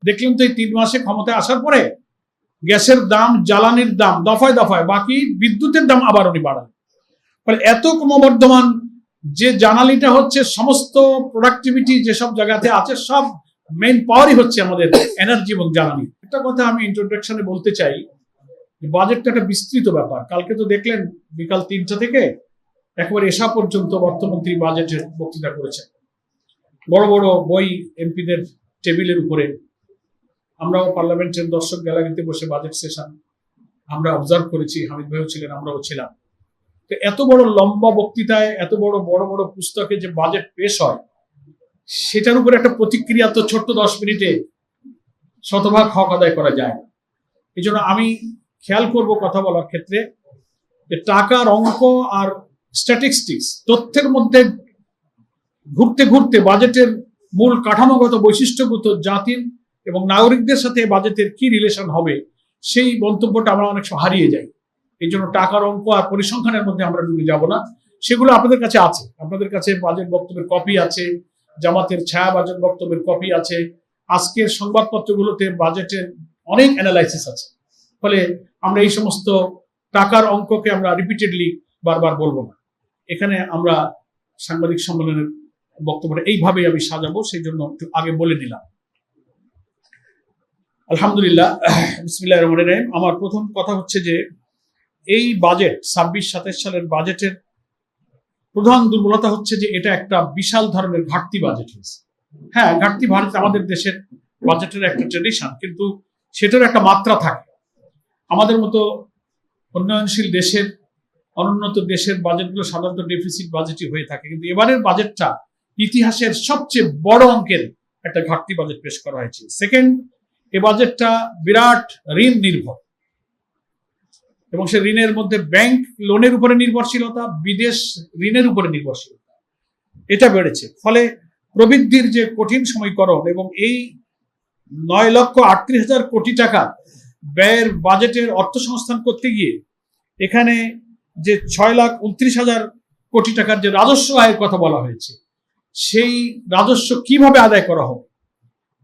দেখলেন তো এই 3 মাসে ক্ষমতায় আসার পরে গ্যাসের দাম, জ্বালানির দাম দফায় দফায়, বাকি বিদ্যুতের দাম আবার উনি বাড়ান। ফলে এত ক্রমবর্ধমান যে জানালিটা হচ্ছে, সমস্ত প্রোডাক্টিভিটি যেসব জায়গাতে আছে সব মেইন পাওয়ারই হচ্ছে আমাদের এনার্জি এবং জ্বালানি। একটা কথা আমি ইন্ট্রোডাকশনে বলতে চাই, বাজেটটা একটা বিস্তৃত ব্যাপার। কালকে তো দেখলেন বিকাল 3টা থেকে একবার এসা পর্যন্ত অর্থমন্ত্রী বাজেটের বক্তৃতা করেছেন। বড় বড় বই এমপিদের টেবিলের উপরে, আমরাও পার্লামেন্টের দর্শক গ্যালারিতে বসে বাজেট সেশন আমরা অবজার্ভ করেছি, হামিদ ভাইও ছিলেন, আমরাও ছিলাম। তো এত বড় লম্বা বক্তৃতায়, এত বড় বড় বড় পুস্তকে যে বাজেট পেশ হয়, সেটার উপরে একটা প্রতিক্রিয়া তো ছোট্ট 10 মিনিটে শতভাগ হক আদায় করা যায়। এই জন্য আমি খেয়াল করব কথা বলার ক্ষেত্রে যে টাকার অঙ্ক আর স্ট্যাটিস্টিক্স, তথ্যের মধ্যে ঘুরতে ঘুরতে বাজেটের মূল কাঠামোগত বৈশিষ্ট্যগত জাতির এবং নাগরিকদের সাথে বাজেটের কি রিলেশন হবে, সেই মন্তব্যটা আমরা অনেক সময় হারিয়ে যাই। এই জন্য টাকার অঙ্ক আর পরিসংখ্যানের মধ্যে আমরা ডুবে যাব না। সেগুলো আপনাদের কাছে আছে, আপনাদের কাছে বাজেট বক্তব্যের কপি আছে, জামাতের ছায়া বাজেট বক্তব্যের কপি আছে, আজকের সংবাদপত্রগুলোতে বাজেটের অনেক অ্যানালাইসিস আছে। ফলে আমরা এই সমস্ত টাকার অঙ্ককে আমরা রিপিটেডলি বারবার বলবো না। এখানে আমরা সাংবাদিক সম্মেলনের বক্তব্যটা এইভাবেই আমি সাজাবো, সেই জন্য একটু আগে বলে দিলাম। আলহামদুলিল্লাহ, বিসমিল্লাহির রহমানির রহিম। আমার প্রথম কথা হচ্ছে যে এই বাজেট 26-27 সালের বাজেটের প্রধান দুর্বলতা হচ্ছে যে এটা একটা বিশাল ধরনের ঘাটতি বাজেট হয়েছে। হ্যাঁ, ঘাটতি ভারত আমাদের দেশের বাজেটের একটা ট্রেডিশন, কিন্তু সেটার একটা মাত্রা থাকে। আমাদের মতো উন্নয়নশীল দেশের, অনুন্নত দেশের বাজেটগুলো সাধারণত ডেফিসিট বাজেটই হয়ে থাকে, কিন্তু এবারের বাজেটটা ইতিহাসের সবচেয়ে বড় অঙ্কের একটা ঘাটতি বাজেট পেশ করা হয়েছে। সেকেন্ড, এই বাজেটটা বিরাট ঋণ নির্ভর, এবং সে ঋণের মধ্যে ব্যাংক লোনের উপরে নির্ভরশীলতা, বিদেশ ঋণের উপরে নির্ভরশীলতা এটা বেড়েছে। ফলে প্রবৃদ্ধির যে কঠিন সমীকরণ এবং এই 9,38,000 কোটি টাকা ব্যয়ের বাজেটের অর্থ সংস্থান করতে গিয়ে এখানে যে 6,29,000 কোটি টাকার যে রাজস্ব আয়ের কথা বলা হয়েছে, সেই রাজস্ব কিভাবে আদায় করা হবে?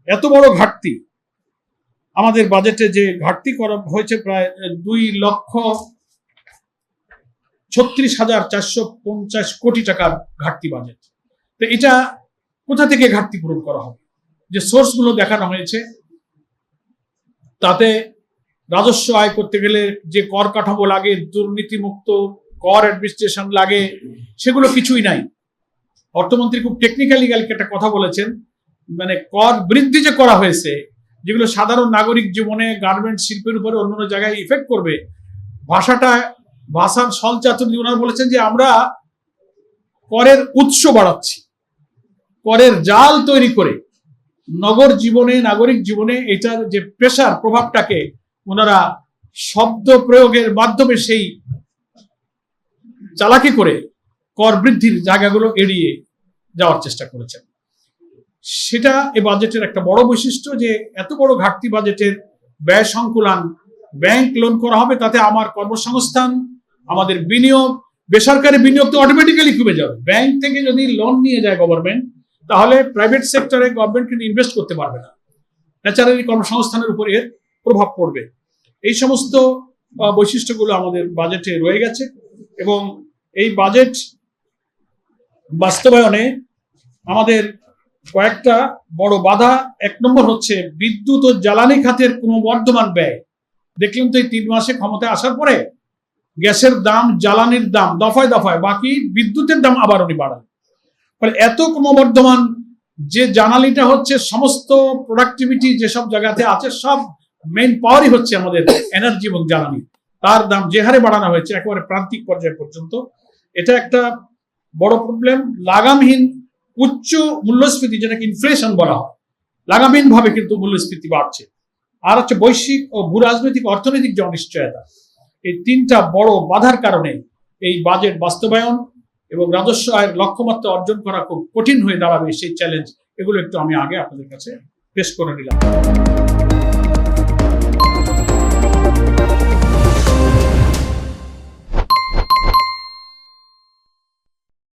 এত বড় ঘাটতি আমাদের বাজেটে, যে ঘাটতি করা হয়েছে প্রায় 2,36,450 কোটি টাকার ঘাটতি বাজেট। তো এটা কোথা থেকে ঘাটতি পূরণ করা হবে? যে সোর্সগুলো দেখানো হয়েছে তাতে রাজস্ব আয় করতে গেলে যে কর কাঠামো লাগে, দুর্নীতিমুক্ত কর অ্যাডমিনিস্ট্রেশন লাগে, সেগুলো কিছুই নাই। অর্থমন্ত্রী খুব টেকনিক্যালি একটা কথা বলেছেন, মানে কর বৃদ্ধি যে করা হয়েছে, যেগুলো সাধারণ নাগরিক জীবনে, গার্মেন্ট শিল্পের উপরে অন্যান্য জায়গায় ইফেক্ট করবে, ভাষার সলচাতুরি ওনারা বলেছেন যে আমরা করের উৎস বাড়াচ্ছি, করের জাল তৈরি করে নগর জীবনে, নাগরিক জীবনে এটার যে প্রেসার, প্রভাবটাকে ওনারা শব্দ প্রয়োগের মাধ্যমে সেই চালাকি করে কর বৃদ্ধির জায়গাগুলো এড়িয়ে যাওয়ার চেষ্টা করেছেন। সেটা এই বাজেটের একটা বড় বৈশিষ্ট্য, যে এত বড় ঘাটতি বাজেটের ব্যয় সংকুলান, ব্যাংক লোন করা হবে, তাতে আমার কর্মসংস্থান, আমাদের বিনিয়োগ, বেসরকারি বিনিয়োগ তো অটোমেটিক্যালি কমে যাবে। ব্যাংক থেকে যদি লোন নিয়ে যায় গভর্নমেন্ট, তাহলে প্রাইভেট সেক্টরে গভর্নমেন্ট কিন্তু ইনভেস্ট করতে পারবে না, ন্যাচারালি কর্মসংস্থানের উপর এর প্রভাব পড়বে। এই সমস্ত বৈশিষ্ট্যগুলো আমাদের বাজেটে রয়ে গেছে, এবং এই বাজেট বাস্তবায়নে আমাদের কয়েকটা বড় বাধা। 1 নম্বর হচ্ছে বিদ্যুৎ ও জ্বালানি খাতের ক্রমবর্ধমান ব্যয়। দেখলেন তো এই 3 মাসে ক্ষমতায় আসার পরে গ্যাসের দাম, জ্বালানির দাম দফায় দফায়, বাকি বিদ্যুতের দাম আবার উনি বাড়ান। ফলে এত ক্রমবর্ধমান যে জানালিটা হচ্ছে, সমস্ত প্রোডাক্টিভিটি যেসব জায়গাতে আছে সব মেইন পাওয়ারই হচ্ছে আমাদের এনার্জি এবং জ্বালানি, তার দাম যে হারে বাড়ানো হয়েছে একেবারে প্রান্তিক পর্যায় পর্যন্ত, এটা একটা বড় প্রবলেম। লাগামহীন উচ্চ মূল্যস্ফীতি, যেটাকে ইনফ্লেশন বলা হয়, লাগামহীন ভাবে কিন্তু মূল্যস্ফীতি বাড়ছে। আর হচ্ছে বৈশ্বিক ও ভূ রাজনৈতিক অর্থনৈতিক যে অনিশ্চয়তা, এই 3টা বড় বাধার কারণে এই বাজেট বাস্তবায়ন এবং রাজস্ব আয়ের লক্ষ্যমাত্রা অর্জন করা খুব কঠিন হয়ে দাঁড়াবে। সেই চ্যালেঞ্জ, এগুলো একটু আমি আগে আপনাদের কাছে পেশ করে নিলাম।